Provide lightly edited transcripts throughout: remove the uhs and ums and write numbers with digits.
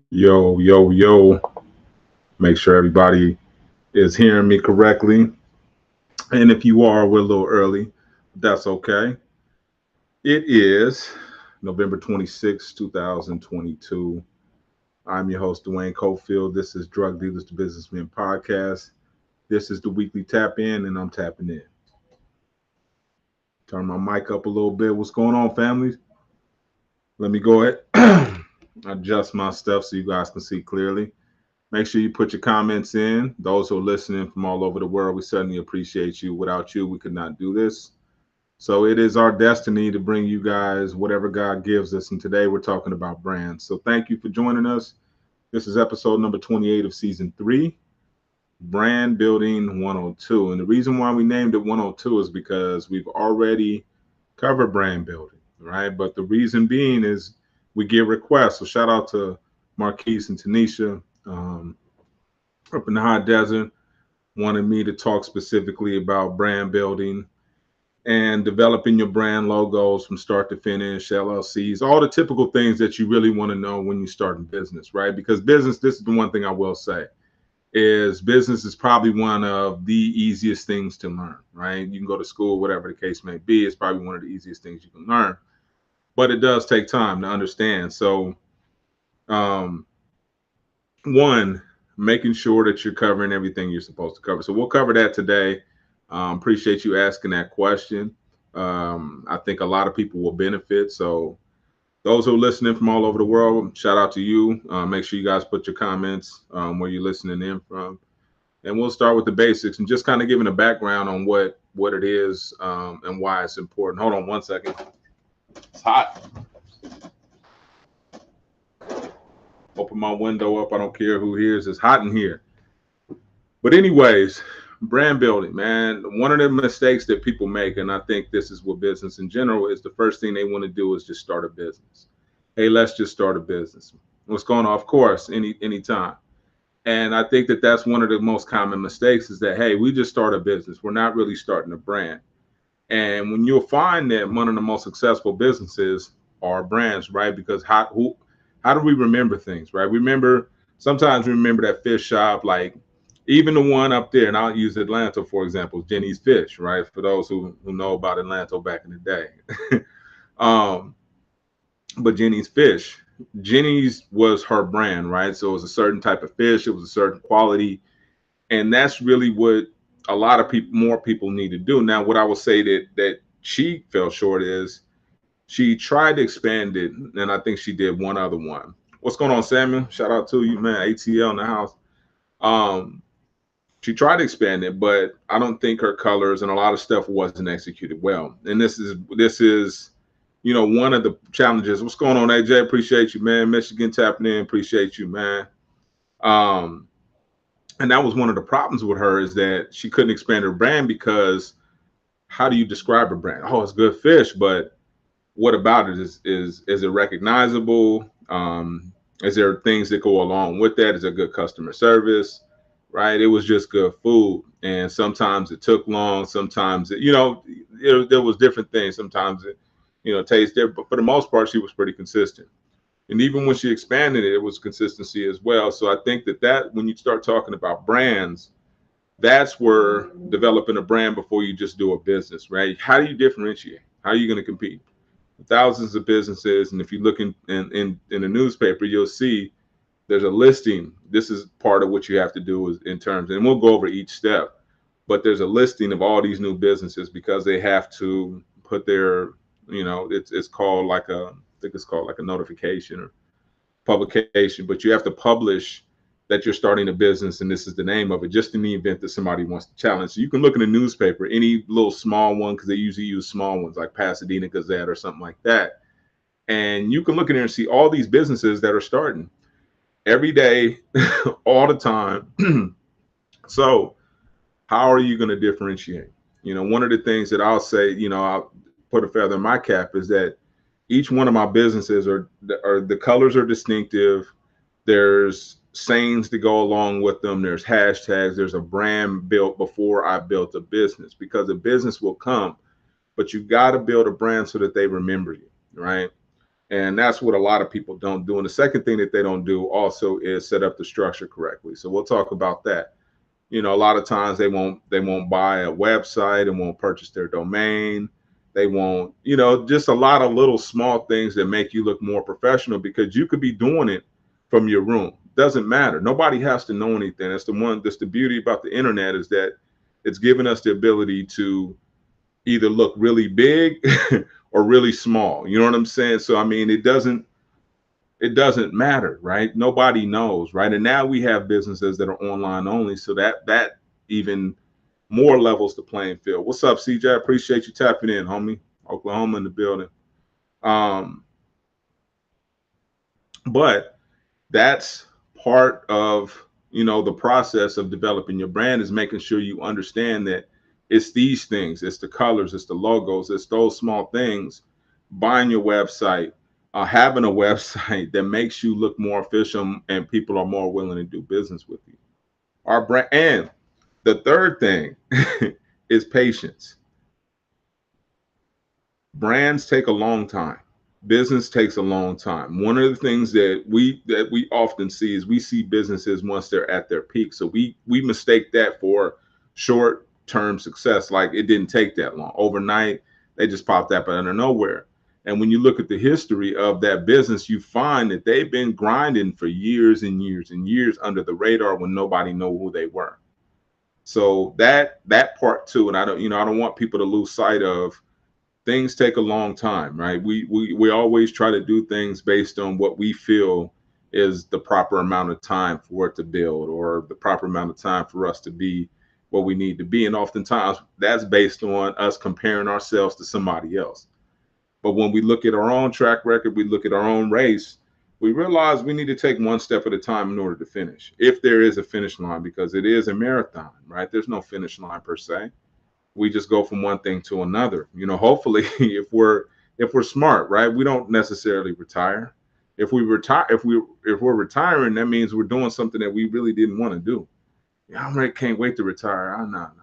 Yo, yo, yo. Make sure everybody is hearing me correctly. And if you are, we're a little early. That's okay. It is November 26th, 2022. I'm your host, Duane Cofield. This is Drug Dealers to Businessmen podcast. This is the weekly tap in, and I'm tapping in. Turn my mic up a little bit. What's going on, families? Let me go ahead, adjust my stuff so you guys can see clearly. Make sure you put your comments in. Those who are listening from all over the world, we certainly appreciate you. Without you, we could not do this. So it is our destiny to bring you guys whatever God gives us. And today we're talking about brands. So thank you for joining us. This is episode number 28 of season 3, Brand Building 102. And the reason why we named it 102 is because we've already covered brand building, right? But the reason being is we get requests. So shout out to Marquise and Tanisha. Up in the high desert, wanted me to talk specifically about brand building and developing your brand logos from start to finish, LLCs, all the typical things that you really want to know when you start in business, right? Because business, this is the one thing I will say, is business is probably one of the easiest things to learn, right? You can go to school, whatever the case may be, it's probably one of the easiest things you can learn, but it does take time to understand. So, um, one, making sure that you're covering everything you're supposed to cover. So we'll cover that today. Appreciate you asking that question. I think a lot of people will benefit. So those who are listening from all over the world, shout out to you. Make sure you guys put your comments where you're listening in from, and we'll start with the basics and just kind of giving a background on what it is and why it's important. Hold on one second. It's hot. Open my window up. I don't care who hears. It's hot in here. But anyways, brand building, man. One of the mistakes that people make, and I think this is what business in general is, the first thing they want to do is just start a business. Hey, let's just start a business. What's going on? Of course, anytime. And I think that that's one of the most common mistakes is that, hey, we just start a business. We're not really starting a brand. And when you'll find that one of the most successful businesses are brands, right? Because how do we remember things, right? Remember, sometimes we remember that fish shop, like even the one up there, and I'll use Atlanta for example, Jenny's Fish, right? For those who know about Atlanta back in the day. um, but Jenny's Fish, Jenny's was her brand, right? So it was a certain type of fish, it was a certain quality, and that's really what a lot of people, more people need to do. Now, what I will say that she fell short is she tried to expand it, and I think she did one other one. What's going on, Samuel? Shout out to you, man. ATL in the house. Um, she tried to expand it, but I don't think her colors and a lot of stuff wasn't executed well. And this is one of the challenges. What's going on, AJ? Appreciate you, man. Michigan tapping in. Appreciate you, man. Um, and that was one of the problems with her is that she couldn't expand her brand because how do you describe her brand? Oh, it's good fish, but what about it? Is it recognizable? Is there things that go along with that? Is there good customer service? Right? It was just good food, and sometimes it took long. Sometimes there was different things. Sometimes it tastes different, but for the most part, she was pretty consistent. And even when she expanded it, it was consistency as well. So I think that when you start talking about brands, that's where developing a brand before you just do a business, right? How do you differentiate? How are you going to compete? Thousands of businesses, and if you look in the newspaper, you'll see there's a listing. This is part of what you have to do is in terms, and we'll go over each step, but there's a listing of all these new businesses because they have to put their, it's called like a, I think it's called like a notification or publication, but you have to publish that you're starting a business and this is the name of it, just in the event that somebody wants to challenge. So you can look in the newspaper, any little small one, because they usually use small ones like Pasadena Gazette or something like that. And you can look in there and see all these businesses that are starting every day, all the time. So how are you going to differentiate? One of the things that I'll say, I'll put a feather in my cap is that each one of my businesses are the colors are distinctive. There's sayings to go along with them. There's hashtags. There's a brand built before I built a business, because a business will come, but you got to build a brand so that they remember you, right? And that's what a lot of people don't do. And the second thing that they don't do also is set up the structure correctly. So we'll talk about that. You know, a lot of times they won't buy a website and won't purchase their domain. They won't, you know, just a lot of little small things that make you look more professional because you could be doing it from your room. Doesn't matter. Nobody has to know anything. That's the beauty about the internet, is that it's given us the ability to either look really big or really small. You know what I'm saying? So I mean, it doesn't matter, right? Nobody knows, right? And now we have businesses that are online only, so that even more levels the playing field. What's up, CJ? I appreciate you tapping in, homie. Oklahoma in the building. Um, but that's part of, you know, the process of developing your brand, is making sure you understand that it's these things, it's the colors, it's the logos, it's those small things. Buying your website, having a website that makes you look more official and people are more willing to do business with you. Our brand. And the third thing is patience. Brands take a long time. Business takes a long time. One of the things that we often see is we see businesses once they're at their peak. So we mistake that for short term success. Like, it didn't take that long. Overnight, they just popped up out of nowhere. And when you look at the history of that business, you find that they've been grinding for years and years and years under the radar when nobody knew who they were. So that part too, and I don't want people to lose sight of, things take a long time, right? We always try to do things based on what we feel is the proper amount of time for it to build, or the proper amount of time for us to be what we need to be. And oftentimes that's based on us comparing ourselves to somebody else. But when we look at our own track record, we look at our own race, we realize we need to take one step at a time in order to finish, if there is a finish line, because it is a marathon, right? There's no finish line per se. We just go from one thing to another. You know, hopefully, if we're smart, right, we don't necessarily retire. If we're retiring, that means we're doing something that we really didn't want to do. Yeah, I really can't wait to retire. I'm not.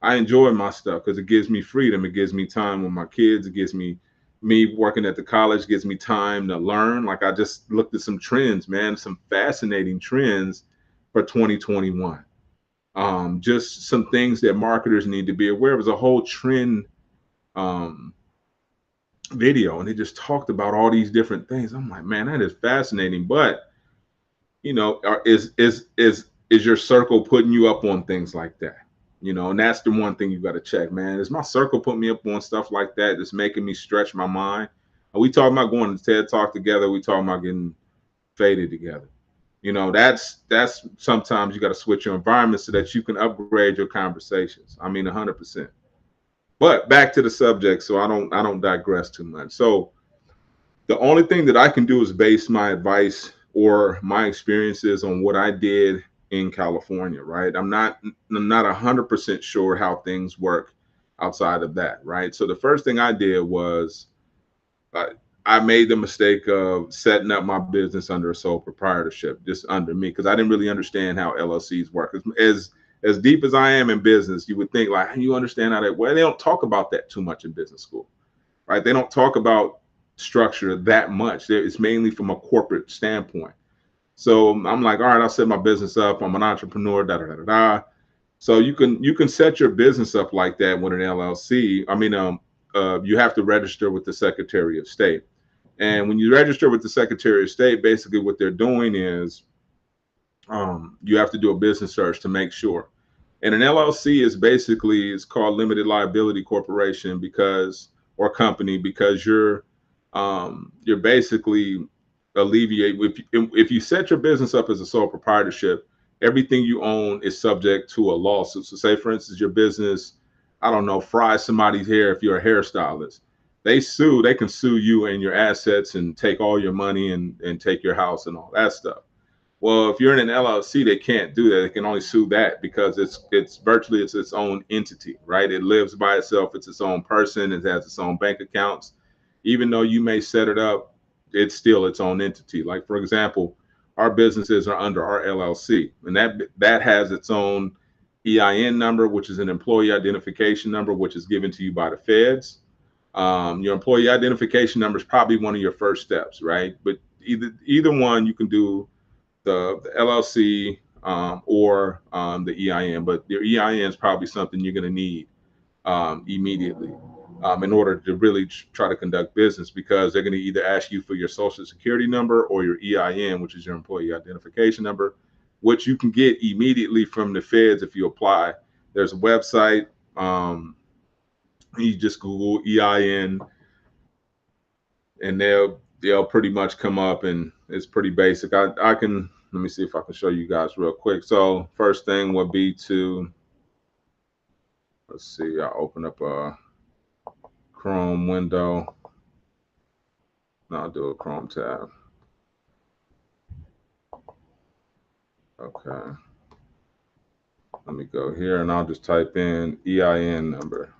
I enjoy my stuff because it gives me freedom. It gives me time with my kids. It gives me working at the college gives me time to learn. Like, I just looked at some trends, man, some fascinating trends for 2021. Just some things that marketers need to be aware of. It was a whole trend um, video, and they just talked about all these different things. I'm like, man, that is fascinating. But you know, is your circle putting you up on things like that? You know, and that's the one thing you got to check, man. Is my circle putting me up on stuff like that that's making me stretch my mind? Are we talking about going to TED Talk together? Are we talking about getting faded together? You know, that's sometimes you got to switch your environment so that you can upgrade your conversations. I mean, 100%. But back to the subject, so I don't digress too much. So the only thing that I can do is base my advice or my experiences on what I did in California, right? I'm not 100% sure how things work outside of that, right? So the first thing I did was I, I made the mistake of setting up my business under a sole proprietorship, just under me, because I didn't really understand how LLCs work. As deep as I am in business, you would think like, you understand how that. Well, they don't talk about that too much in business school, right? They don't talk about structure that much. It's mainly from a corporate standpoint. So I'm like, all right, I'll set my business up. I'm an entrepreneur. Da da da da da. So you can set your business up like that with an LLC. I mean, you have to register with the Secretary of State. And when you register with the Secretary of State, basically what they're doing is you have to do a business search to make sure. And an LLC is basically, it's called limited liability corporation, because, or company, because you're basically alleviate, if you set your business up as a sole proprietorship, everything you own is subject to a lawsuit. So say, for instance, your business, I don't know, fries somebody's hair. If you're a hairstylist, they can sue you and your assets and take all your money and take your house and all that stuff. Well, if you're in an LLC, they can't do that. They can only sue that because it's virtually it's its own entity, right? It lives by itself. It's its own person. It has its own bank accounts. Even though you may set it up, it's still its own entity. Like, for example, our businesses are under our LLC, and that has its own EIN number, which is an employee identification number, which is given to you by the feds. Your employee identification number is probably one of your first steps, right? But either one, you can do the LLC or the EIN, but your EIN is probably something you're going to need immediately in order to really try to conduct business, because they're going to either ask you for your social security number or your EIN, which is your employee identification number, which you can get immediately from the feds if you apply. There's a website. You just Google EIN, and they'll pretty much come up, and it's pretty basic. I can, let me see if I can show you guys real quick. So first thing would be to, let's see, I'll open up a Chrome window. No, I'll do a Chrome tab. Okay. Let me go here and I'll just type in EIN number.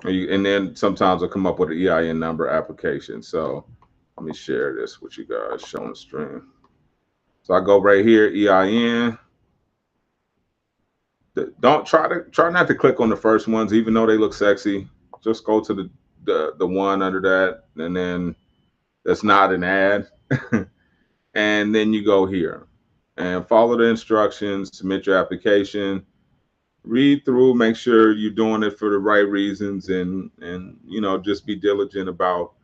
And then sometimes I'll come up with an EIN number application. So let me share this with you guys, showing the stream. So I go right here, EIN. Don't try not to click on the first ones, even though they look sexy. Just go to the one under that, and then that's not an ad. And then you go here and follow the instructions, submit your application, read through, make sure you're doing it for the right reasons, and just be diligent about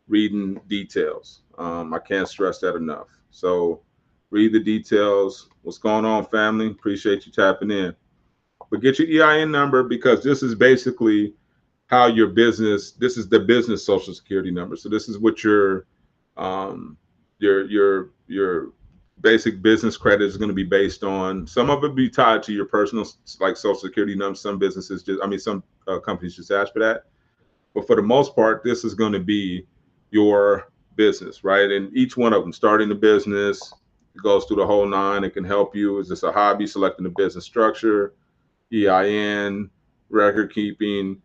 reading details. I can't stress that enough. So read the details. What's going on, family? Appreciate you tapping in. But get your EIN number, because this is basically how your business, this is the business social security number. So this is what your basic business credit is going to be based on. Some of it be tied to your personal, like social security number. Some businesses some companies just ask for that. But for the most part, this is going to be your business, right? And each one of them, starting the business, it goes through the whole nine. It can help you. Is this a hobby? Selecting the business structure, EIN, record keeping,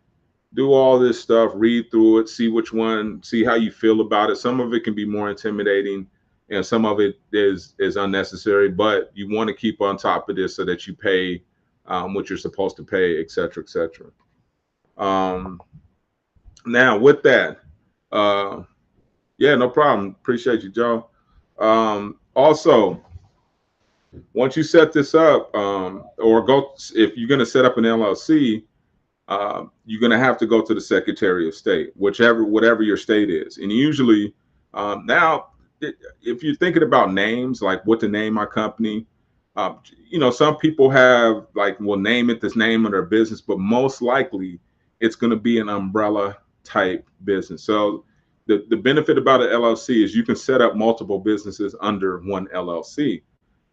do all this stuff, read through it, see which one, see how you feel about it. Some of it can be more intimidating and some of it is unnecessary, but you want to keep on top of this so that you pay what you're supposed to pay, et cetera, et cetera. Now with that, yeah, no problem. Appreciate you, Joe. Also, once you set this up, if you're going to set up an LLC, you're going to have to go to the Secretary of State, whatever your state is. And usually now, if you're thinking about names, like what to name my company, some people have will name it this name of their business, but most likely it's going to be an umbrella type business. So the benefit about an LLC is you can set up multiple businesses under one LLC.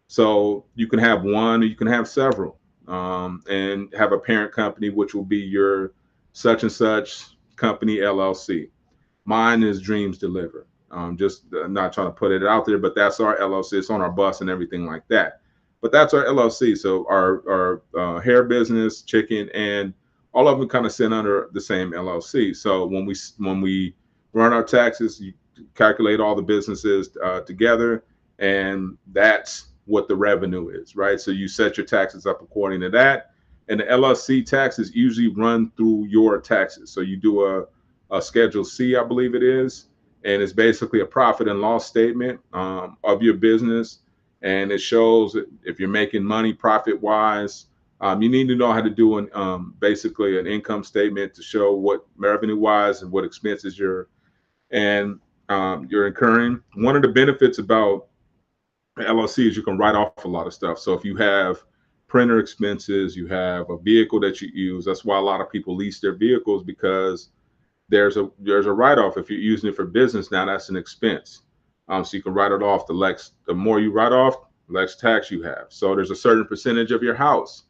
So you can have one or you can have several, and have a parent company, which will be your such and such company LLC. Mine is Dreams Deliver. Just not trying to put it out there, but that's our LLC. It's on our bus and everything like that. But that's our LLC. So our hair business, chicken, and all of them kind of sit under the same LLC. So when we run our taxes, you calculate all the businesses together, and that's what the revenue is, right? So you set your taxes up according to that, and the LLC taxes usually run through your taxes. So you do a Schedule C, I believe it is, and it's basically a profit and loss statement of your business, and it shows if you're making money profit wise. You need to know how to do basically an income statement to show what revenue wise and what expenses you're incurring. One of the benefits about LLC is you can write off a lot of stuff. So if you have printer expenses, you have a vehicle that you use. That's why a lot of people lease their vehicles, because there's a write-off. If you're using it for business, now that's an expense. So you can write it off. The more you write off, the less tax you have. So there's a certain percentage of your house.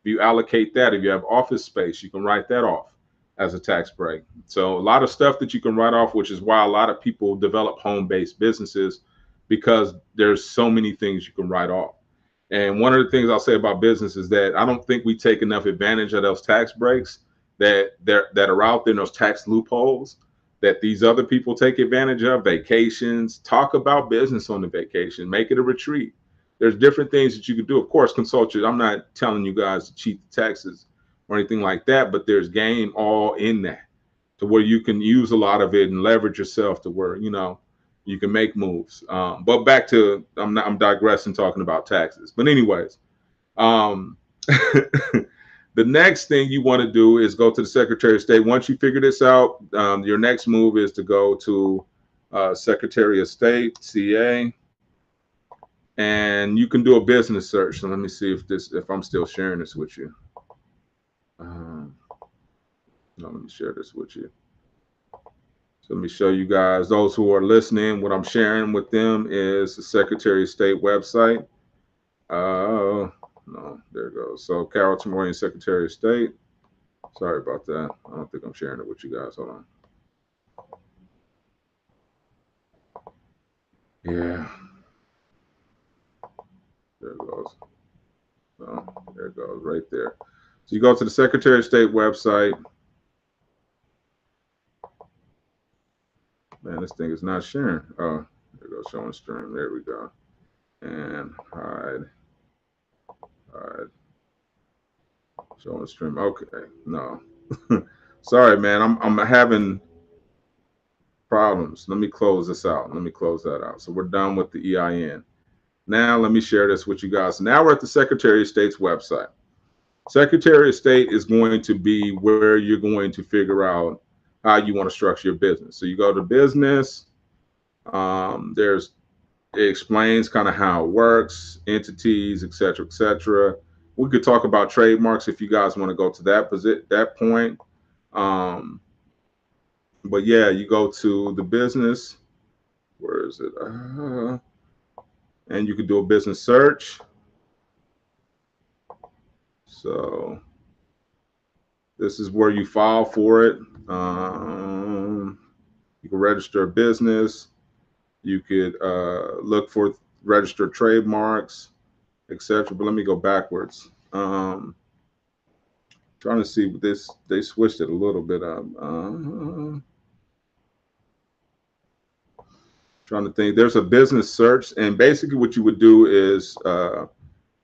If you allocate that, if you have office space, you can write that off as a tax break. So a lot of stuff that you can write off, which is why a lot of people develop home-based businesses, because there's so many things you can write off. And one of the things I'll say about business is that I don't think we take enough advantage of those tax breaks that are out there, in those tax loopholes that these other people take advantage of. Vacations, talk about business on the vacation, make it a retreat. There's different things that you can do. Of course, consult you. I'm not telling you guys to cheat the taxes, or anything like that, but there's game all in that, to where you can use a lot of it and leverage yourself to where, you can make moves. But back to, I'm digressing talking about taxes. But anyways, um, the next thing you want to do is go to the Secretary of State. Once you figure this out, your next move is to go to Secretary of State, CA, and you can do a business search. So let me see if I'm still sharing this with you. No, let me share this with you. So let me show you guys, those who are listening, what I'm sharing with them is the Secretary of State website. No, there it goes. So Carol Tamorian, Secretary of State. Sorry about that. I don't think I'm sharing it with you guys. Hold on. Yeah. There it goes. Oh, there it goes, right there. So you go to the Secretary of State website. Man, this thing is not sharing. Oh, there goes showing stream. There we go. And hide. Showing stream. Okay. No. Sorry, man. I'm having problems. Let me close this out. Let me close that out. So we're done with the EIN. Now let me share this with you guys. Now we're at the Secretary of State's website. Secretary of State is going to be where you're going to figure out how you want to structure your business. So you go to business. It explains kind of how it works, entities, et cetera, et cetera. We could talk about trademarks if you guys want to go to that point. But yeah, you go to the business. Where is it? And you can do a business search. So this is where you file for it. You can register a business. You could look for registered trademarks, etc. But let me go backwards. Trying to see this. They switched it a little bit up. Trying to think. There's a business search, and basically what you would do is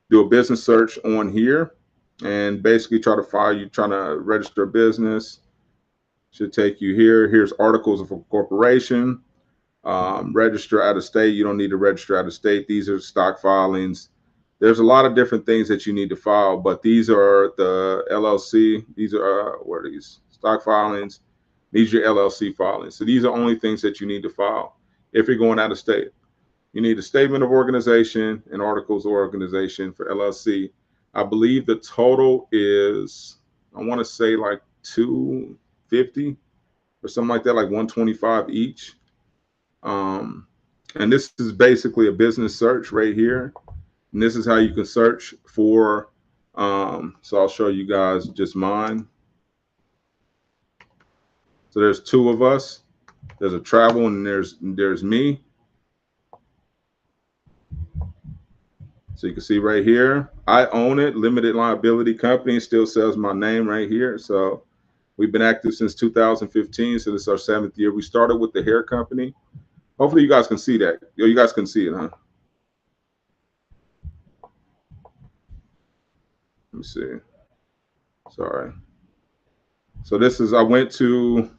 do a business search on here, and basically try to file. You trying to register a business. Should take you here. Here's articles of incorporation. Register out of state. You don't need to register out of state. These are stock filings. There's a lot of different things that you need to file, but these are the LLC. These are what are these stock filings? These are your LLC filings. So these are only things that you need to file if you're going out of state. You need a statement of organization and articles of organization for LLC. I believe the total is, I want to say like 250 or something like that, like 125 each. And this is basically a business search right here. And this is how you can search for, so I'll show you guys just mine. So there's two of us. There's a travel and there's me. So you can see right here, I own it, limited liability company, still says my name right here. So we've been active since 2015. So this is our 7th year. We started with the hair company. Hopefully you guys can see that. You guys can see it, huh? Let me see. Sorry. So this is, I went to,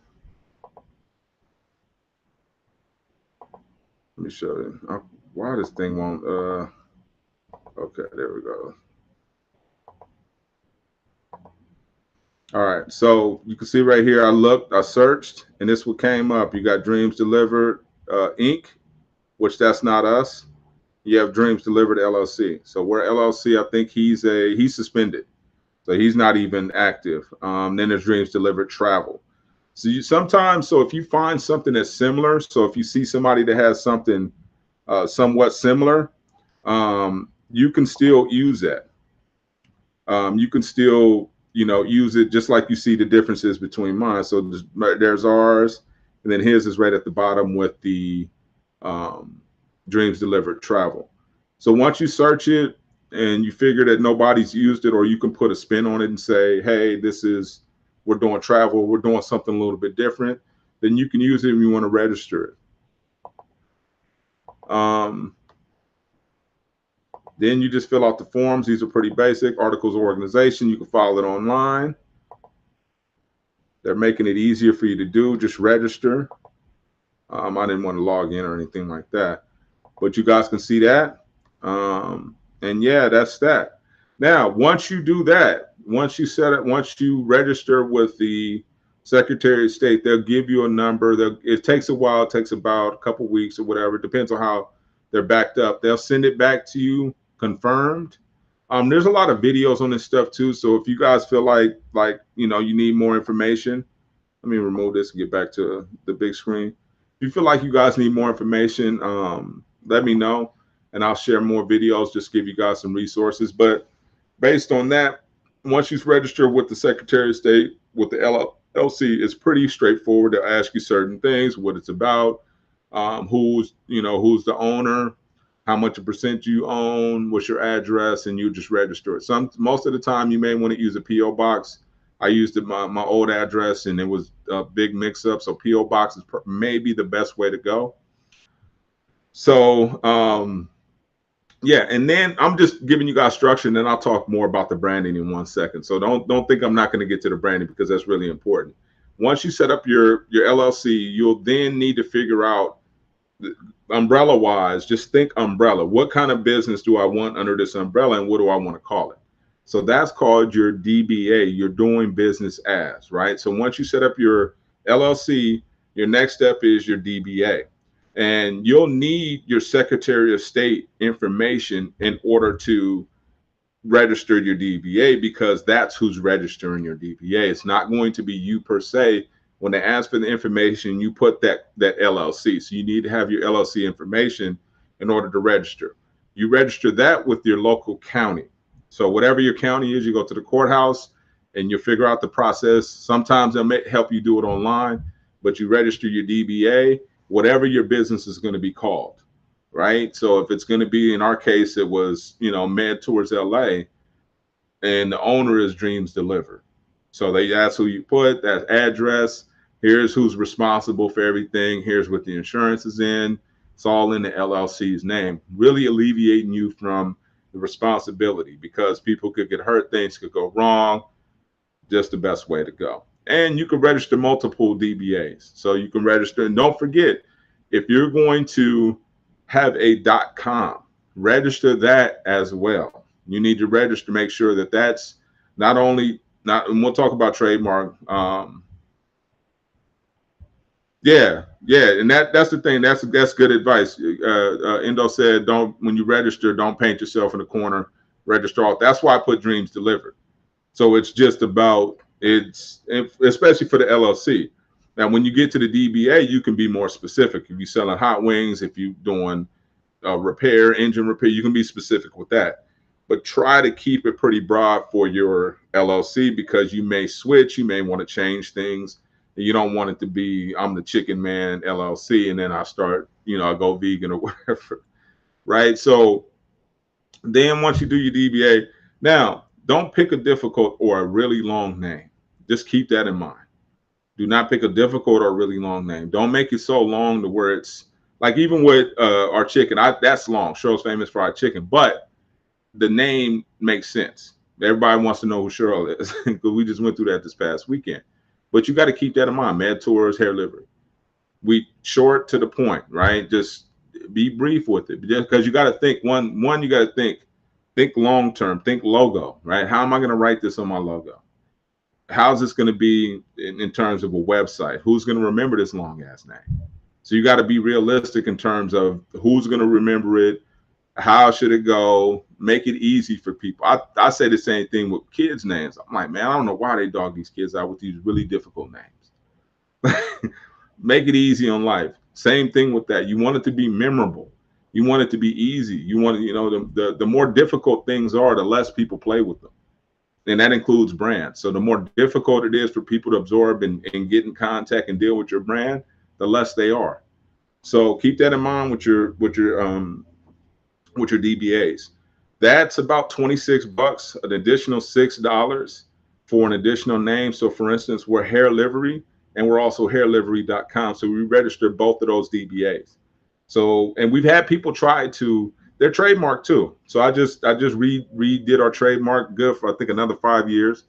let me show you. Why this thing won't, okay, there we go. All right, so you can see right here, I searched, and this what came up. You got Dreams Delivered Inc., which that's not us. You have Dreams Delivered LLC. So we're LLC. I think he's suspended, so he's not even active. Then there's Dreams Delivered Travel. So so if you find something that's similar, so if you see somebody that has something somewhat similar, you can still use that. You can still, use it just like you see the differences between mine. So there's ours, and then his is right at the bottom with the Dreams Delivered Travel. So once you search it and you figure that nobody's used it, or you can put a spin on it and say, hey, we're doing travel, we're doing something a little bit different, then you can use it if you want to register it. Then you just fill out the forms. These are pretty basic. Articles of organization, you can file it online. They're making it easier for you to do. Just register. I didn't want to log in or anything like that, but you guys can see that. And yeah, that's that. Now, once you do that, once you set it, once you register with the Secretary of State, they'll give you a number. It takes a while. It takes about a couple weeks or whatever. It depends on how they're backed up. They'll send it back to you confirmed. There's a lot of videos on this stuff too. So if you guys feel like you need more information, let me remove this and get back to the big screen. If you feel like you guys need more information, let me know and I'll share more videos, just give you guys some resources. But based on that, once you register with the Secretary of State, with the LLC, it's pretty straightforward. They'll ask you certain things, what it's about, who's the owner, how much a percent you own, what's your address, and you just register it. Most of the time, you may want to use a PO box. I used my old address, and it was a big mix-up. So PO box is maybe the best way to go. So yeah, and then I'm just giving you guys structure, and then I'll talk more about the branding in 1 second. So don't think I'm not going to get to the branding, because that's really important. Once you set up your LLC, you'll then need to figure out, umbrella wise, just think umbrella. What kind of business do I want under this umbrella, and what do I want to call it? So that's called your DBA, you're doing business as, right? So once you set up your LLC, your next step is your DBA. And you'll need your Secretary of State information in order to register your DBA, because that's who's registering your DBA. It's not going to be you per se. When they ask for the information, you put that LLC. So you need to have your LLC information in order to register. You register that with your local county. So whatever your county is, you go to the courthouse and you figure out the process. Sometimes they'll help you do it online, but you register your DBA, whatever your business is going to be called, right? So if it's going to be, in our case, it was, Med Tours LA, and the owner is Dreams Delivered. So that's who you put, that address. Here's who's responsible for everything. Here's what the insurance is in. It's all in the LLC's name, really alleviating you from the responsibility, because people could get hurt, things could go wrong. Just the best way to go. And you can register multiple DBAs. So you can register, and don't forget, if you're going to have a .com, register that as well. You need to register, make sure that that's not, and we'll talk about trademark. Yeah, and that's the thing. That's good advice. Endo said, when you register, don't paint yourself in a corner. Register all. That's why I put Dreams Delivered. So it's just about, especially for the LLC. Now, when you get to the DBA, you can be more specific. If you're selling hot wings, if you're doing repair, engine repair, you can be specific with that. But try to keep it pretty broad for your LLC, because you may switch, you may want to change things. You don't want it to be, I'm the Chicken Man LLC, and then I start, I go vegan or whatever, right? So then once you do your DBA, now don't pick a difficult or a really long name. Just keep that in mind. Do not pick a difficult or really long name. Don't make it so long to where it's like, even with our chicken, that's long. Cheryl's Famous Fried Chicken, but the name makes sense. Everybody wants to know who Cheryl is, because we just went through that this past weekend. But you got to keep that in mind. Med Tours, Hair Livery. We short to the point, right? Just be brief with it, because you got to think one. You got to think long term. Think logo, right? How am I going to write this on my logo? How's this going to be in terms of a website? Who's going to remember this long ass name? So you got to be realistic in terms of who's going to remember it. How should it go? Make it easy for people. I say the same thing with kids' names. I'm like, man, I don't know why they dog these kids out with these really difficult names. Make it easy on life. Same thing with that. You want it to be memorable. You want it to be easy. You want, the more difficult things are, the less people play with them. And that includes brands. So the more difficult it is for people to absorb and get in contact and deal with your brand, the less they are. So keep that in mind with your DBAs. That's about $26, an additional $6 for an additional name. So for instance, we're Hair Livery, and we're also hairlivery.com. So we registered both of those DBAs. So, and we've had people try to they're trademarked too. So I just redid our trademark, good for I think another 5 years.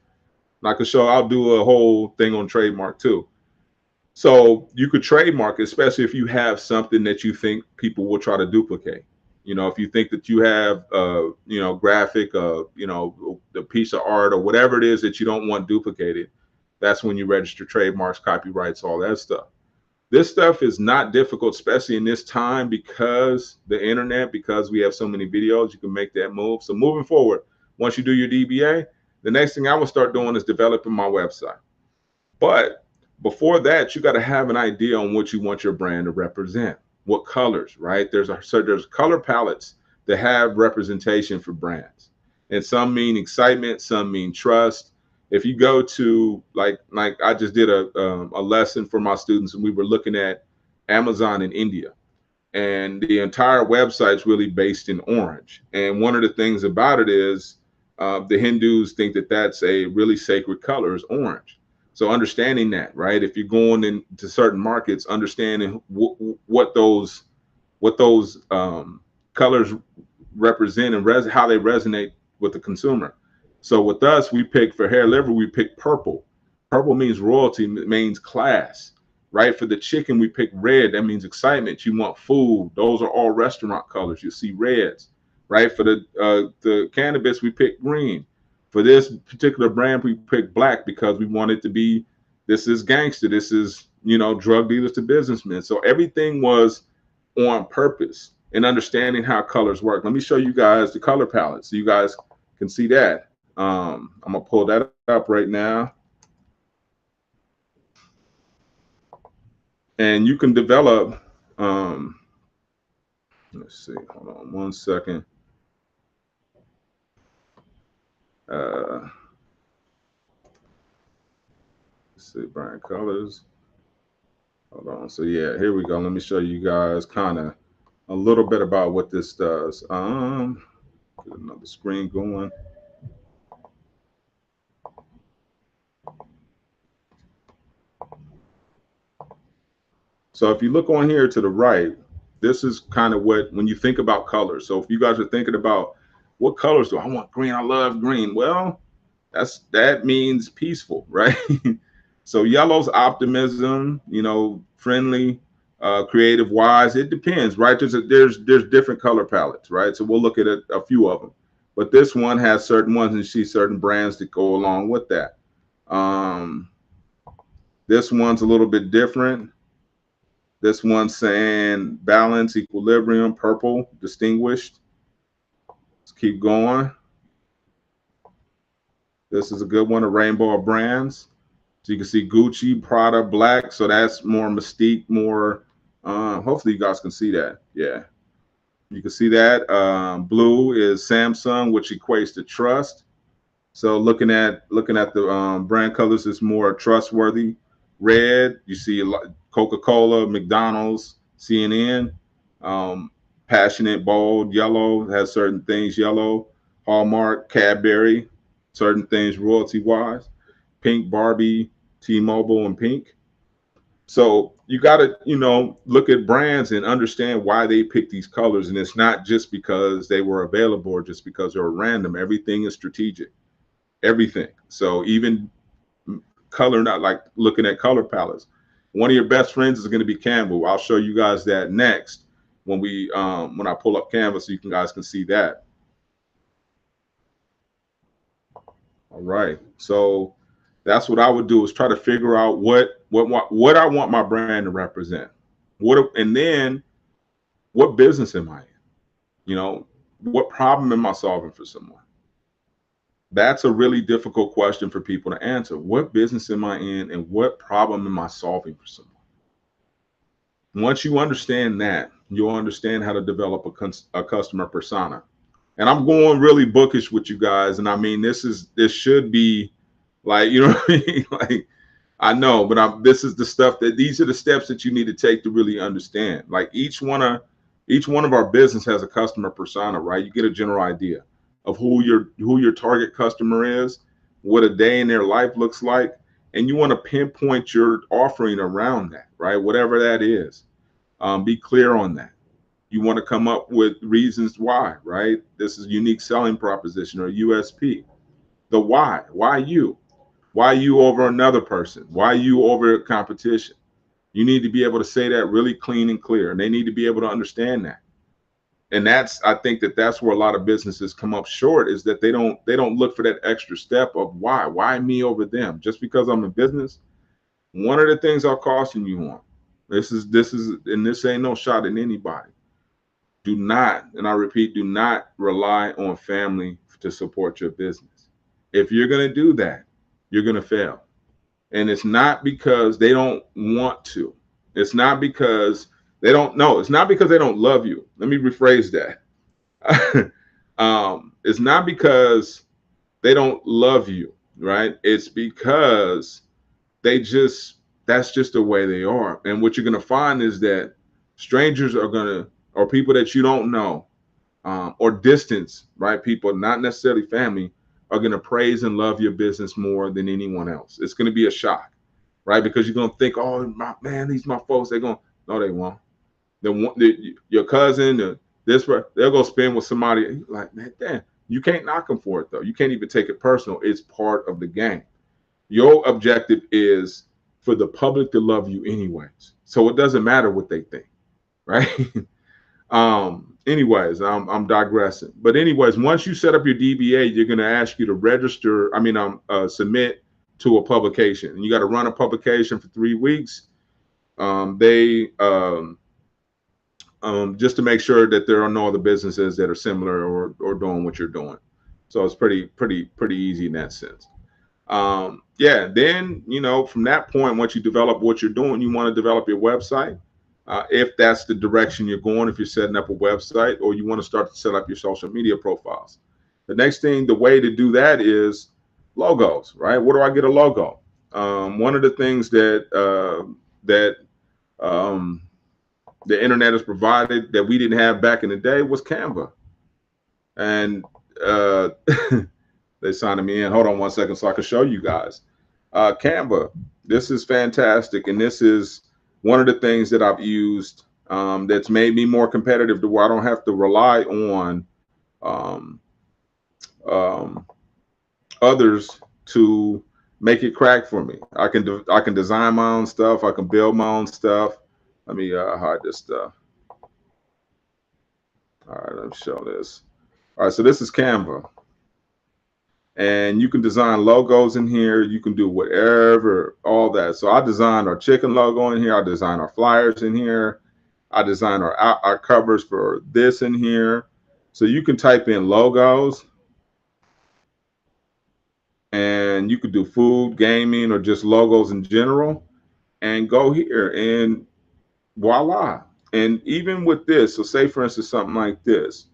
And I could show, I'll do a whole thing on trademark too. So you could trademark, especially if you have something that you think people will try to duplicate. If you think that you have, graphic, the piece of art or whatever it is that you don't want duplicated, that's when you register trademarks, copyrights, all that stuff. This stuff is not difficult, especially in this time, because the internet, because we have so many videos, you can make that move. So moving forward, once you do your DBA, the next thing I will start doing is developing my website. But before that, you got to have an idea on what you want your brand to represent. What colors, right? There's color palettes that have representation for brands, and some mean excitement, some mean trust. If you go to like I just did a lesson for my students, and we were looking at Amazon in India, and the entire website's really based in orange. And one of the things about it is the Hindus think that that's a really sacred color, is orange. So understanding that, right? If you're going into certain markets, understanding what those colors represent and how they resonate with the consumer. So with us, we pick for hair liver, we pick purple. Purple means royalty, means class, right? For the chicken, we pick red. That means excitement. You want food. Those are all restaurant colors. You see reds, right? For the cannabis, we pick green. For this particular brand, we pick black because we want it to be, this is gangster. This is, drug dealers to businessmen. So everything was on purpose and understanding how colors work. Let me show you guys the color palette so you guys can see that. I'm gonna pull that up right now. And you can develop, let's see, hold on 1 second. Let's see, brand colors. Hold on. So yeah, here we go. Let me show you guys kind of a little bit about what this does. Get another screen going. So if you look on here to the right, this is kind of what, when you think about colors. So if you guys are thinking about what colors do I want? Green, I love green. Well, that means peaceful, right? So yellow's optimism, friendly, creative, wise. It depends, right? There's different color palettes, right? So we'll look at a few of them. But this one has certain ones, and you see certain brands that go along with that. This one's a little bit different. This one's saying balance, equilibrium, purple, distinguished. Let's keep going. This is a good one, a rainbow of brands. So you can see Gucci, Prada, black. So that's more mystique, more, hopefully you guys can see that. Yeah, you can see that. Blue is Samsung, which equates to trust. So looking at the brand colors, is more trustworthy. Red, you see Coca-Cola, McDonald's, CNN. Passionate, bold. Yellow has certain things. Yellow, Hallmark, Cadbury, certain things royalty-wise. Pink, Barbie, T-Mobile, and Pink. So you got to, look at brands and understand why they pick these colors. And it's not just because they were available or just because they were random. Everything is strategic. Everything. So even color, not like looking at color palettes. One of your best friends is going to be Canva. I'll show you guys that next when I pull up Canva, so you guys can see that. All right. So that's what I would do, is try to figure out what I want my brand to represent. And then what business am I in? What problem am I solving for someone? That's a really difficult question for people to answer. What business am I in, and what problem am I solving for someone? Once you understand that, you'll understand how to develop a customer persona. And I'm going really bookish with you guys. And I mean, this should be like, what I mean? Like, I know, but this is the stuff these are the steps that you need to take to really understand. Like each one of our business has a customer persona, right? You get a general idea of who your target customer is, what a day in their life looks like, and you want to pinpoint your offering around that, right? Whatever that is, be clear on that. You want to come up with reasons why, right? This is unique selling proposition or USP. The why. Why you? Why you over another person? Why you over competition? You need to be able to say that really clean and clear, and they need to be able to understand that. And that's, I think that that's where a lot of businesses come up short, is that they don't look for that extra step of why me over them, just because I'm in business. One of the things I'll caution you on, this is and this ain't no shot at anybody. Do not, and I repeat, do not rely on family to support your business. If you're going to do that, you're going to fail. And it's not because they don't want to. It's not because they don't know. It's not because they don't love you. Let me rephrase that. It's not because they don't love you, right? It's because that's just the way they are. And what you're going to find is that strangers are going to, or people that you don't know, or distance, right? People, not necessarily family, are going to praise and love your business more than anyone else. It's going to be a shock, right? Because you're going to think, oh, man, these my folks. They're going, no, they won't. Your cousin, they'll go spend with somebody like, man, damn, you can't knock them for it, though. You can't even take it personal. It's part of the game. Your objective is for the public to love you anyways. So it doesn't matter what they think, right? Anyways, I'm digressing. But anyways, once you set up your DBA, you're going to ask you to register. Submit to a publication, and you got to run a publication for 3 weeks. They just to make sure that there are no other businesses that are similar or doing what you're doing. So it's pretty easy in that sense. Yeah. Then from that point, once you develop what you're doing, you want to develop your website. If that's the direction you're going, if you're setting up a website, or you want to start to set up your social media profiles. The next thing, the way to do that is logos, right? Where do I get a logo? One of the things that the internet has provided that we didn't have back in the day was Canva. And they signed me in. Hold on 1 second so I can show you guys. Canva, this is fantastic. And this is one of the things that I've used that's made me more competitive, to where I don't have to rely on others to make it crack for me. I can design my own stuff. I can build my own stuff. Let me hide this stuff. All right, let me show this. All right, so this is Canva. And you can design logos in here. You can do whatever, all that. So I designed our chicken logo in here. I designed our flyers in here. I designed our covers for this in here. So you can type in logos, and you could do food, gaming, or just logos in general, and go here, and voila. And even with this, so say for instance something like this,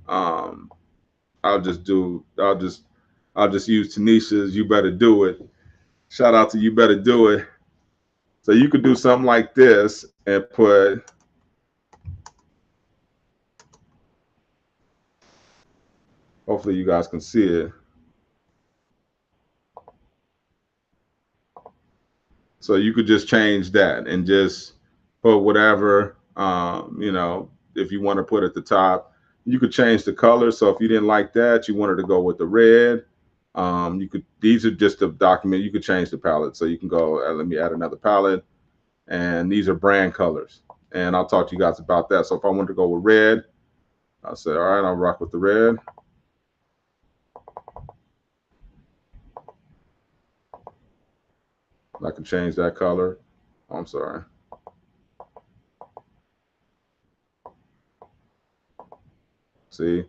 I'll just use Tanisha's "You Better Do It." Shout out to "You Better Do It." So you could do something like this and put, hopefully you guys can see it. So you could just change that and just put whatever, if you want to put at the top. You could change the color. So if you didn't like that, you wanted to go with the red, these are just a document. You could change the palette. So you can go, let me add another palette. And these are brand colors. And I'll talk to you guys about that. So if I wanted to go with red, I'll say, all right, I'll rock with the red. I can change that color. Oh, I'm sorry. See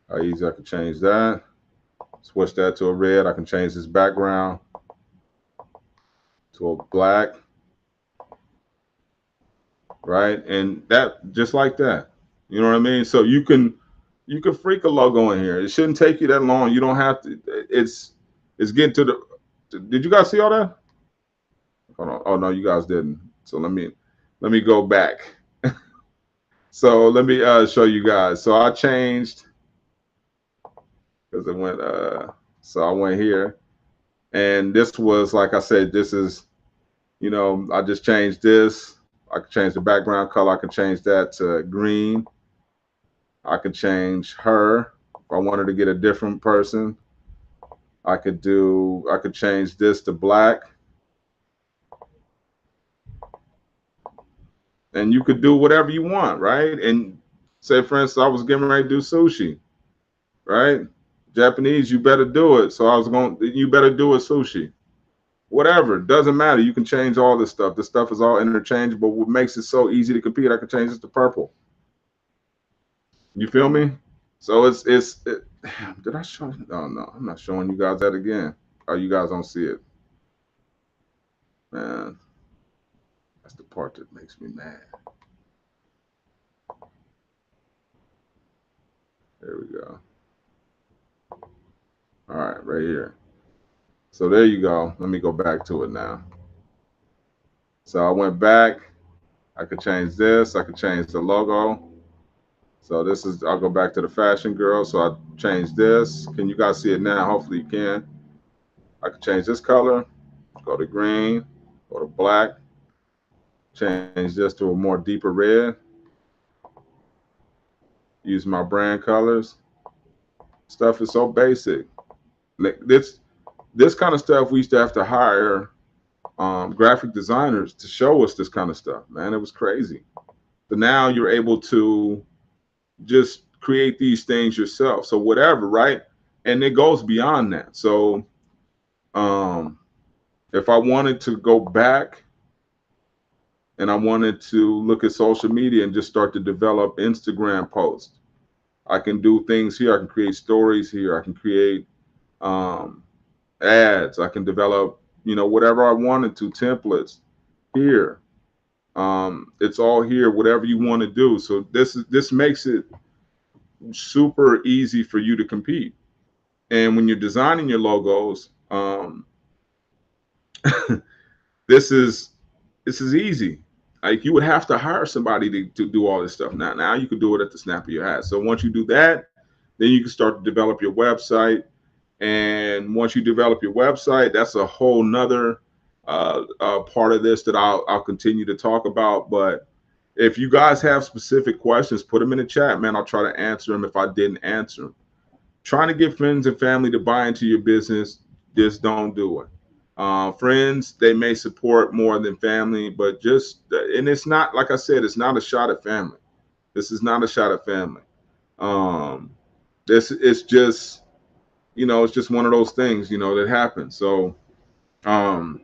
how easy I can change that. Switch that to a red. I can change this background to a black. Right? And that, just like that. You know what I mean? So you can freak a logo in here. It shouldn't take you that long. You don't have to. It's getting to the. Did you guys see all that? Hold on. Oh no, you guys didn't. So let me go back. So let me show you guys. So I changed, because it went. So I went here, and this was, like I said, this is, I just changed this. I can change the background color. I can change that to green. I could change her. If I wanted to get a different person, I could change this to black. And you could do whatever you want, right? And say, for instance, I was getting ready to do sushi, right? Japanese, you better do it. So I was going, you better do it sushi. Whatever, doesn't matter. You can change all this stuff. This stuff is all interchangeable. What makes it so easy to compete, I can change this to purple. You feel me? So did I show? Oh no, I'm not showing you guys that again. Oh, you guys don't see it, man. That's the part that makes me mad. There we go. All right, right here. So there you go. Let me go back to it now. So I went back. I could change this. I could change the logo. So this is, I'll go back to the fashion girl. So I changed this. Can you guys see it now? Hopefully you can. I could change this color, go to green, go to black, change this to a more deeper red, use my brand colors. Stuff is so basic. This kind of stuff we used to have to hire graphic designers to show us this kind of stuff, man. It was crazy. But now you're able to just create these things yourself. So whatever, right? And it goes beyond that. So if I wanted to go back and I wanted to look at social media and just start to develop Instagram posts, I can do things here. I can create stories here. I can create ads. I can develop, whatever I wanted to, templates here. It's all here, whatever you want to do. So this makes it super easy for you to compete. And when you're designing your logos, this is easy. Like you would have to hire somebody to do all this stuff. Now you can do it at the snap of your hat. So once you do that, then you can start to develop your website. And once you develop your website, that's a whole nother part of this that I'll continue to talk about. But if you guys have specific questions, put them in the chat, man. I'll try to answer them if I didn't answer them. Trying to get friends and family to buy into your business, just don't do it. Friends, they may support more than family, but and it's not, like I said, it's not a shot at family. This is not a shot at family. This it's just, it's just one of those things, that happens. So, Canva,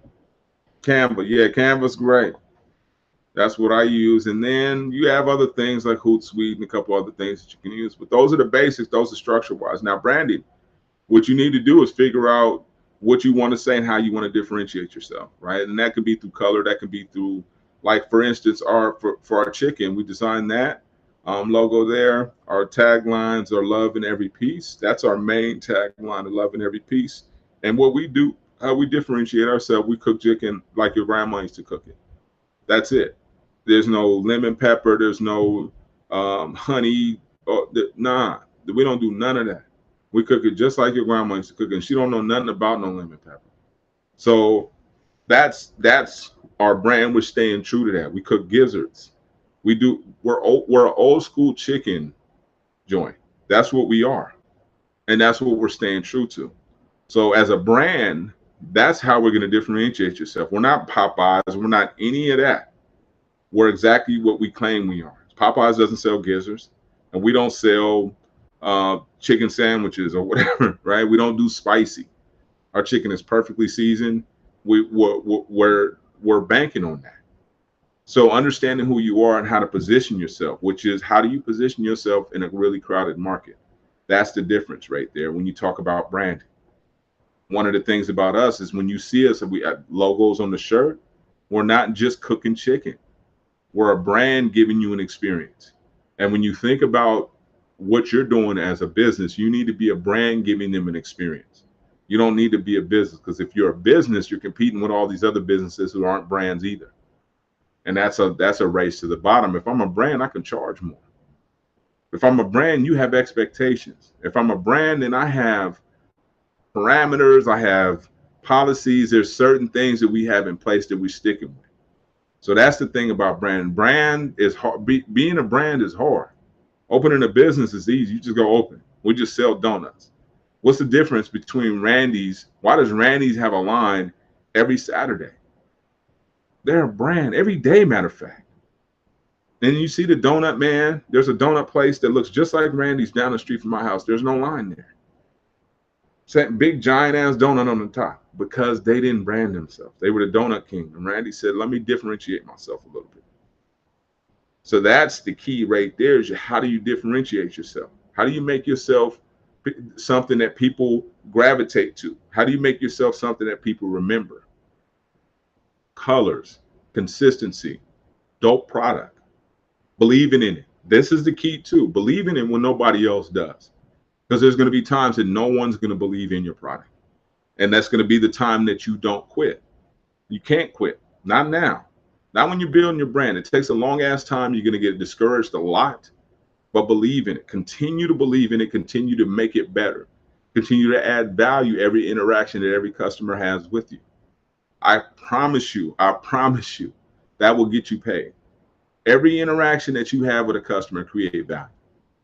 yeah, Canva's great. That's what I use. And then you have other things like Hootsuite and a couple other things that you can use. But those are the basics. Those are structure wise. Now, branding, what you need to do is figure out what you want to say and how you want to differentiate yourself, right? And that could be through color. That could be through, like, for instance, for our chicken, we designed that logo there. Our taglines are love in every piece. That's our main tagline, love in every piece. And what we do, how we differentiate ourselves, we cook chicken like your grandma used to cook it. That's it. There's no lemon pepper. There's no honey. Nah, we don't do none of that. We cook it just like your grandma used to cook it. And she don't know nothing about no lemon pepper. So that's our brand. We're staying true to that. We cook gizzards. We're an old school chicken joint. That's what we are. And that's what we're staying true to. So as a brand, that's how we're going to differentiate yourself. We're not Popeyes. We're not any of that. We're exactly what we claim we are. Popeyes doesn't sell gizzards, and we don't sell chicken sandwiches or whatever, right? We don't do spicy. Our chicken is perfectly seasoned. We're banking on that. So understanding who you are and how to position yourself, which is how do you position yourself in a really crowded market? That's the difference right there when you talk about branding. One of the things about us is when you see us, we have logos on the shirt, we're not just cooking chicken. We're a brand giving you an experience. And when you think about what you're doing as a business, you need to be a brand giving them an experience. You don't need to be a business, because if you're a business, you're competing with all these other businesses who aren't brands either. And that's a race to the bottom. If I'm a brand, I can charge more. If I'm a brand, you have expectations. If I'm a brand, then I have parameters, I have policies. There's certain things that we have in place that we're sticking with. So that's the thing about brand. Brand is hard. Being a brand is hard. Opening a business is easy. You just go open. We just sell donuts. What's the difference between Randy's? Why does Randy's have a line every Saturday? They're a brand every day, matter of fact. And you see the donut man, there's a donut place that looks just like Randy's down the street from my house. There's no line there. Set big giant ass donut on the top because they didn't brand themselves. They were the donut king. And Randy said, let me differentiate myself a little bit. So that's the key right there is how do you differentiate yourself? How do you make yourself something that people gravitate to? How do you make yourself something that people remember? Colors, consistency, dope product, believing in it. This is the key too. Believing in it when nobody else does. Because there's going to be times that no one's going to believe in your product. And that's going to be the time that you don't quit. You can't quit. Not now. Not when you're building your brand. It takes a long ass time. You're going to get discouraged a lot. But believe in it. Continue to believe in it. Continue to make it better. Continue to add value every interaction that every customer has with you. I promise you, that will get you paid. Every interaction that you have with a customer create value.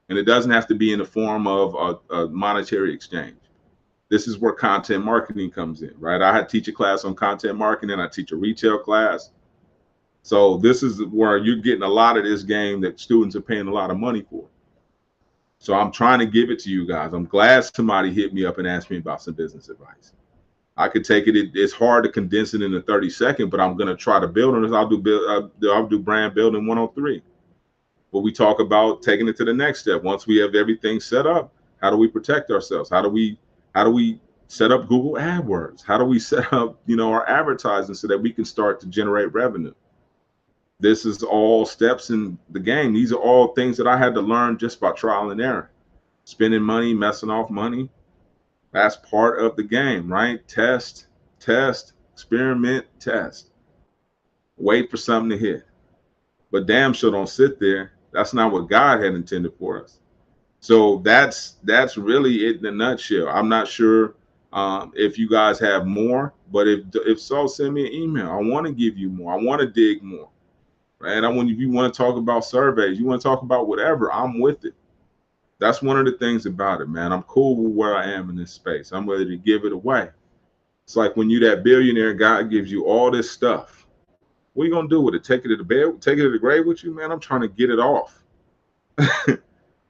And it doesn't have to be in the form of a monetary exchange. This is where content marketing comes in, right? I teach a class on content marketing. I teach a retail class. So this is where you're getting a lot of this game that students are paying a lot of money for. So I'm trying to give it to you guys. I'm glad somebody hit me up and asked me about some business advice. I could take it. It's hard to condense it into 30 seconds, but I'm going to try to build on this. I'll do brand building 103. But we talk about taking it to the next step. Once we have everything set up, how do we protect ourselves? How do we set up Google AdWords? How do we set up, our advertising so that we can start to generate revenue? This is all steps in the game. These are all things that I had to learn just by trial and error. Spending money, messing off money. That's part of the game, right? Test, experiment, test. Wait for something to hit. But damn sure don't sit there. That's not what God had intended for us. So that's really it in a nutshell. I'm not sure if you guys have more, but if so, send me an email. I want to give you more. I want to dig more, right? If you want to talk about surveys, you want to talk about whatever, I'm with it. That's one of the things about it, man. I'm cool with where I am in this space. I'm ready to give it away. It's like when you're that billionaire, God gives you all this stuff. What are you gonna do with it? Take it to the bed, take it to the grave with you, man? I'm trying to get it off.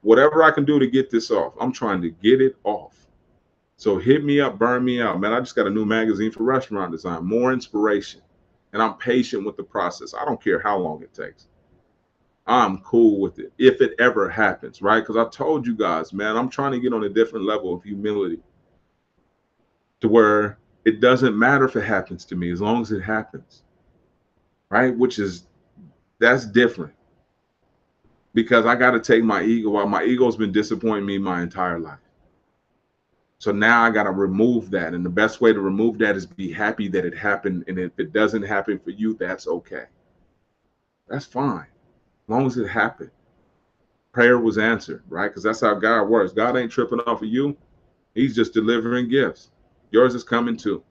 Whatever I can do to get this off, I'm trying to get it off. So hit me up, burn me out, man. I just got a new magazine for restaurant design, more inspiration, and I'm patient with the process. I don't care how long it takes. I'm cool with it if it ever happens, right? Because I told you guys, man, I'm trying to get on a different level of humility to where it doesn't matter if it happens to me as long as it happens. Right? That's different because I got to take my ego out. My ego's been disappointing me my entire life. So now I got to remove that. And the best way to remove that is be happy that it happened. And if it doesn't happen for you, that's okay. That's fine. As long as it happened. Prayer was answered, right? Because that's how God works. God ain't tripping off of you. He's just delivering gifts. Yours is coming too.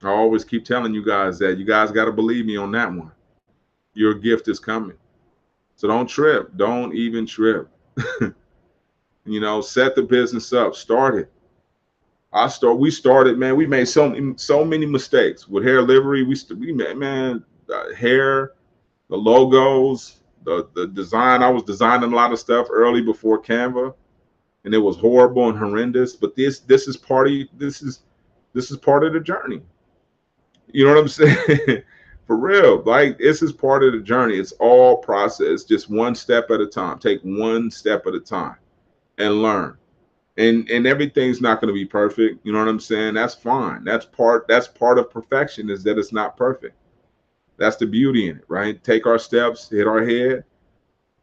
I always keep telling you guys that you guys got to believe me on that one. Your gift is coming. So don't trip. Don't even trip. Set the business up. Start it. We started, man. We made so many mistakes with hair livery. We made, man, hair, the logos, the design. I was designing a lot of stuff early before Canva, and it was horrible and horrendous. But this is part of the journey. You know what I'm saying? For real, like this is part of the journey. It's all process, just one step at a time. Take one step at a time and learn. And everything's not going to be perfect. You know what I'm saying? That's fine. That's part of perfection is that it's not perfect. That's the beauty in it, right? Take our steps, hit our head,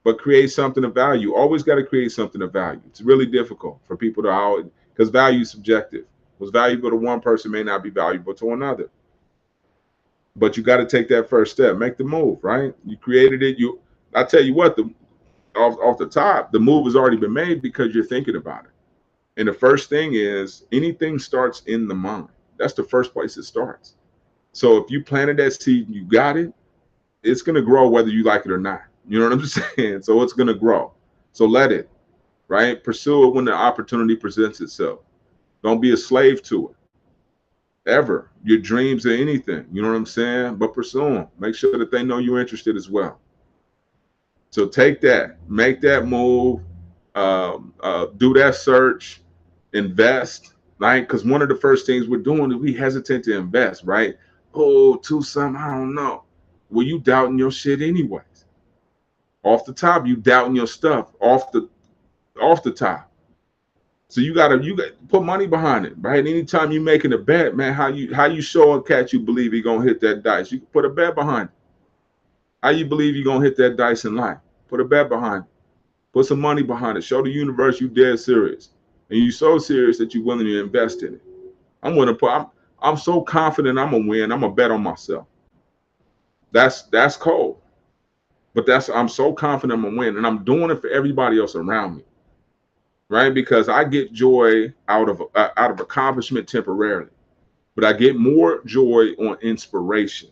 but create something of value. Always got to create something of value. It's really difficult for people to because value is subjective. What's valuable to one person may not be valuable to another. But you got to take that first step, make the move, right? You created it. I tell you what, off the top, the move has already been made because you're thinking about it. And the first thing is anything starts in the mind. That's the first place it starts. So if you planted that seed, you got it, it's going to grow whether you like it or not. You know what I'm saying? So it's going to grow. So let it. right? Pursue it when the opportunity presents itself. Don't be a slave to it ever. Your dreams or anything, you know what I'm saying? But pursue them. Make sure that they know you're interested as well. So take that, make that move, do that search, invest, right? Because one of the first things we're doing is we hesitate to invest, right? Oh, to some, I don't know. Well, you doubting your shit anyways. Off the top, you doubting your stuff off the top. So you got put money behind it, right? Anytime you making a bet, man, how you show a cat you believe he gonna hit that dice? You can put a bet behind it. How you believe you gonna hit that dice in life? Put a bet behind it. Put some money behind it. Show the universe you dead serious, and you so serious that you're willing to invest in it. I'm gonna put. I'm so confident I'm gonna win. I'm gonna bet on myself. That's cold, but I'm so confident I'm gonna win, and I'm doing it for everybody else around me, right? Because I get joy out of accomplishment temporarily, but I get more joy on inspiration.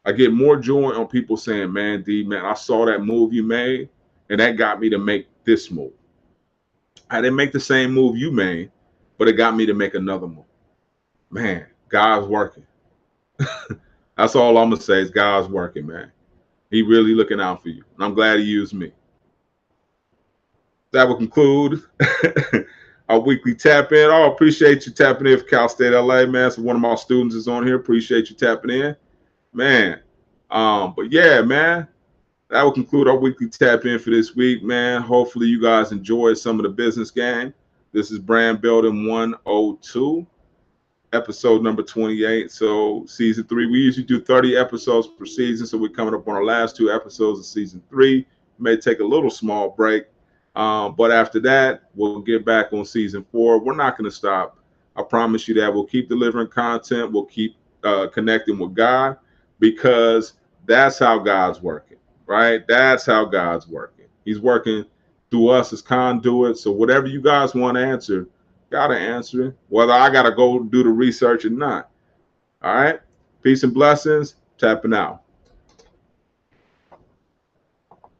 I get more joy on people saying, "Man, D, man, I saw that move you made, and that got me to make this move. I didn't make the same move you made, but it got me to make another move." Man, God's working. That's all I'm gonna say is God's working, man. He really looking out for you. And I'm glad he used me. That will conclude our weekly tap in. Oh, appreciate you tapping in for Cal State LA, man. So one of my students is on here. Appreciate you tapping in, man. But yeah, man, that will conclude our weekly tap in for this week, man. Hopefully you guys enjoyed some of the business game. This is Brand Building 102. Episode number 28. So season 3, we usually do 30 episodes per season. So we're coming up on our last 2 episodes of season 3. We may take a little small break. But after that, we'll get back on season 4. We're not going to stop. I promise you that. We'll keep delivering content. We'll keep connecting with God, because that's how God's working, right? That's how God's working. He's working through us as conduits. So whatever you guys want to answer, gotta answer it, whether I gotta go do the research or not. All right. Peace and blessings. Tapping out.